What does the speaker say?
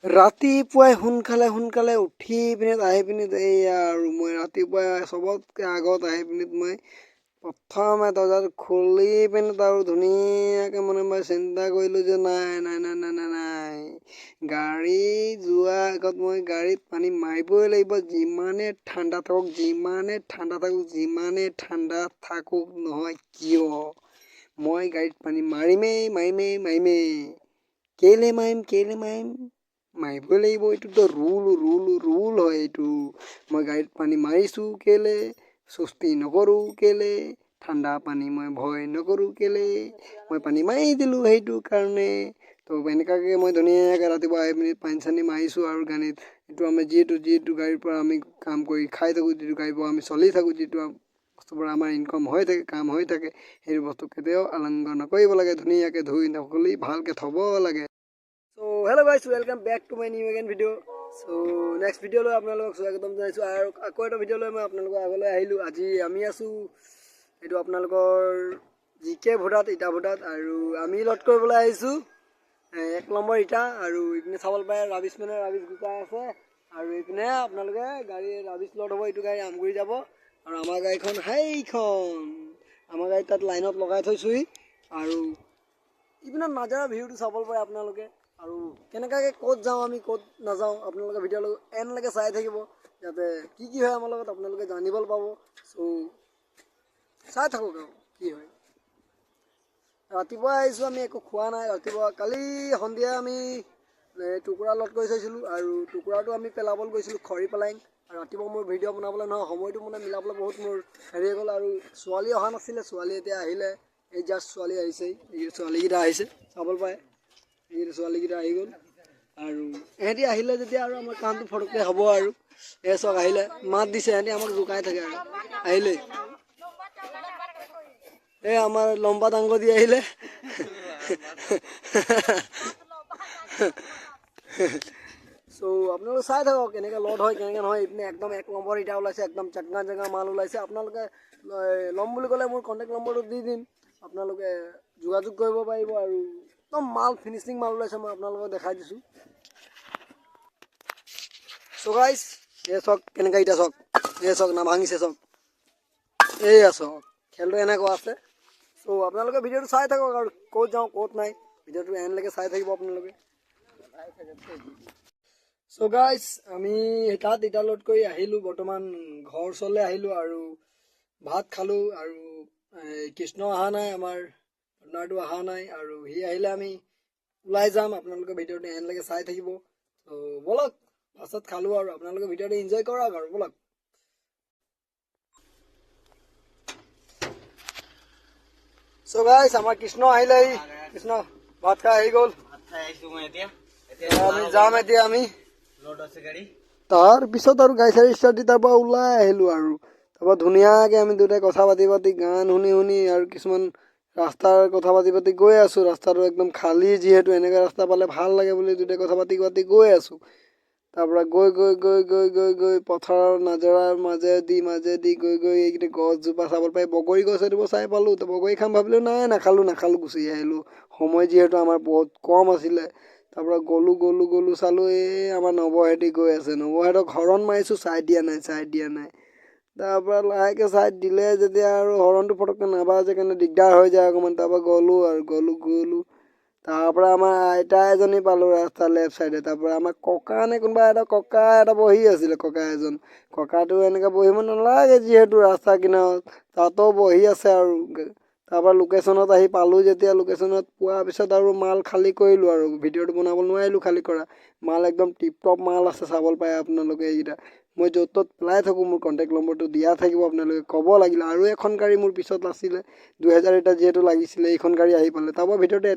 ৰাতিপুৱাই সোনকালে সোনকালে উঠি পিনে আহি পিনে এইয়া আৰু মই ৰাতিপুৱাই চবতকৈ আগত আহি পিনে মই প্ৰথমে দৰ্জাটো খুলি পিনে আৰু ধুনীয়াকৈ মনে মই চিন্তা কৰিলোঁ যে নাই নাই নাই নাই নাই নাই গাড়ী যোৱাৰ আগত মই গাড়ীত পানী মাৰিবই লাগিব। যিমানে ঠাণ্ডা থাকক নহয় কিয় মই গাড়ীত পানী মাৰিমেই। কেলে মাৰিম মাৰিবই লাগিব। এইটোতো ৰুল হয় এইটো। মই গাড়ীত পানী মাৰিছোঁ কেলে, চুস্তি নকৰোঁ কেলে, ঠাণ্ডা পানী মই ভয় নকৰোঁ কেলে, মই পানী মাৰি দিলোঁ সেইটো কাৰণে। তো এনেকুৱাকৈ মই ধুনীয়াকৈ ৰাতিপুৱা আহি পিনি পানী চানী মাৰিছোঁ আৰু গাড়ীত। এইটো আমি যিটো গাড়ীৰ পৰা আমি কাম কৰি খাই থাকোঁ, যিটো গাড়ীৰ পৰা আমি চলি থাকোঁ, যিটো বস্তুৰ পৰা আমাৰ ইনকাম হৈ থাকে, কাম হৈ থাকে, সেইটো বস্তু কেতিয়াও আলংঘ নকৰিব লাগে। ধুনীয়াকৈ ধুই নকলি ভালকৈ থ'ব লাগে। So hello guys, welcome back to my new again video. So next video লৈ আপোনালোকক স্বাগতম জনাইছোঁ আৰু আকৌ এটা ভিডিঅ' লৈ মই আপোনালোকৰ আগলৈ আহিলোঁ। আজি আমি আছোঁ এইটো আপোনালোকৰ জিকে ভোটাত, ইটা ভোটাত, আৰু আমি লোড কৰিবলৈ আহিছোঁ 1 নম্বৰ ইটা। আৰু এইপিনে চাবলৈ পাই ৰাবিছ গোটাই আছে, আৰু এইপিনে আপোনালোকে গাড়ী ৰাবিছ লোড হ'ব। এইটো গাড়ী আমগুৰি যাব, আৰু আমাৰ গাড়ীখন আমাৰ গাড়ী তাত লাইনত লগাই থৈছোঁহি। আৰু ইপিনে নাজাৰা ভিউটো চাবলৈ পাৰে আপোনালোকে, আৰু কেনেকুৱাকৈ ক'ত যাওঁ আমি ক'ত নাযাওঁ আপোনালোকে ভিডিঅ'লৈ এণ্ডলৈকে চাই থাকিব, যাতে কি হয় আমাৰ লগত আপোনালোকে জানিবলৈ পাব। চ' চাই থাকক আৰু কি হয়। ৰাতিপুৱা আহিছোঁ, আমি একো খোৱা নাই ৰাতিপুৱা। কালি সন্ধিয়া আমি টুকুৰা লোড কৰি থৈছিলোঁ, আৰু টুকুৰাটো আমি পেলাবলৈ গৈছিলোঁ খৰি পেলাই। আৰু ৰাতিপুৱা মোৰ ভিডিঅ' বনাবলৈ নহয়, সময়টো মানে মিলাবলৈ বহুত মোৰ হেৰি হৈ গ'ল। আৰু ছোৱালী অহা নাছিলে, ছোৱালী এতিয়া আহিলে। এই জাষ্ট ছোৱালী আহিছে, এই ছোৱালীকেইটা আহিছে চাবলৈ পায়। এই ছোৱালীকেইটা আহি গ'ল, আৰু এহেঁতি আহিলে যেতিয়া আৰু আমাৰ কামটো ফটককৈ হ'ব। আৰু এই চক আহিলে, মাত দিছে, এহেঁতি আমাক জোকাই থাকে আৰু আহিলে। এই আমাৰ লম্বা ডাংগ দি আহিলে। চ' আপোনালোকে চাই থাকক কেনেকৈ লোড হয় কেনেকৈ নহয়। এইপিনে একদম 1 নম্বৰ ইটা ওলাইছে, একদম জেগা মাল ওলাইছে। আপোনালোকে ল'ম বুলি ক'লে মোৰ কণ্টেক্ট নম্বৰটো দি দিম, আপোনালোকে যোগাযোগ কৰিব পাৰিব। আৰু একদম মাল ফিনিচিং মাল ওলাইছে, মই আপোনালোকক দেখাই দিছোঁ। চ' গাইজ এই চক কেনেকৈ ইটা চক, এই চক নাভাঙিছে চক, এইয়া চক খেলটো এনেকুৱা আছে। চ' আপোনালোকে ভিডিঅ'টো চাই থাকক, আৰু ক'ত যাওঁ ক'ত নাই ভিডিঅ'টো এণ্ডলৈকে চাই থাকিব আপোনালোকে। চ' গাইজ আমি তাত ইটা লোড কৰি আহিলোঁ, বৰ্তমান ঘৰ ওচৰলৈ আহিলোঁ, আৰু ভাত খালোঁ। আৰু কৃষ্ণ অহা নাই, আমাৰ পাৰ্টনাৰটো অহা নাই, আৰু সি আহিলে আমি ওলাই যাম। আপোনালোকে ভিডিঅ'টো এণ্ডলৈকে চাই থাকিব। ত' ব'লক ভাত খালোঁ, আৰু আপোনালোকে ভিডিঅ'টো এনজয় কৰক আৰু ব'লক। চ' গাইজ আমাৰ কৃষ্ণ আহিলে, কৃষ্ণ ভাত খাই আহি গ'ল। আমি যাম এতিয়া, আমি তাৰপিছত আৰু গাড়ী চাড়ী ষ্টাৰ্ট দি তাৰ পৰা ওলাই আহিলোঁ। আৰু তাৰপৰা ধুনীয়াকৈ আমি দুটাই কথা পাতি গান শুনি আৰু কিছুমান ৰাস্তাৰ কথা পাতি গৈ আছোঁ। ৰাস্তাটো একদম খালী, যিহেতু এনেকুৱা ৰাস্তা পালে ভাল লাগে বুলি দুটাই কথা পাতি গৈ আছোঁ। তাৰপৰা গৈ পথাৰৰ নাজৰাৰ মাজেদি গৈ এইকেইটা গছজোপা চাবলৈ পাই, বগৰী গছ এজোপা চাই পালোঁ। তো বগৰী খাম ভাবিলোঁ, নাই নাখালোঁ, গুচি আহিলোঁ। সময় যিহেতু আমাৰ বহুত কম আছিলে। তাৰপৰা গ'লোঁ চালোঁ, এই আমাৰ নৱহেঁতি গৈ আছে। নৱহেঁতক হৰণ মাৰিছোঁ, চাই দিয়া নাই। তাৰপৰা লাহেকৈ চাই দিলে যেতিয়া আৰু হৰণটো ফটককৈ নাবাজে কাৰণে দিগদাৰ হৈ যায় অকণমান। তাৰপৰা গ'লোঁ। তাৰপৰা আমাৰ আইতা এজনী পালোঁ ৰাস্তাৰ লেফ্ট চাইডে। তাৰপৰা আমাৰ ককা নে কোনোবা ককা এটা বহি আছিলে, ককাটো এনেকৈ বহিব নালাগে যিহেতু ৰাস্তা কিনাৰত, তাতো বহি আছে। আৰু তাৰপৰা লোকেশ্যনত আহি পালোঁ যেতিয়া, লোকেশ্যনত পোৱাৰ পিছত আৰু মাল খালী কৰিলোঁ। আৰু ভিডিঅ'টো বনাব নোৱাৰিলোঁ খালী কৰা মাল, একদম টিপটপ মাল আছে চাবলৈ পায় আপোনালোকে। এইকেইটা মই য'ত ত'ত পেলাই থাকোঁ, মোৰ কণ্টেক্ট নম্বৰটো দিয়া থাকিব, আপোনালোকে ক'ব লাগিলে। আৰু এখন গাড়ী মোৰ পিছত আছিলে 2000 ইটা যিহেতু লাগিছিলে, এইখন গাড়ী আহি পালে। তাৰপৰা ভিতৰতে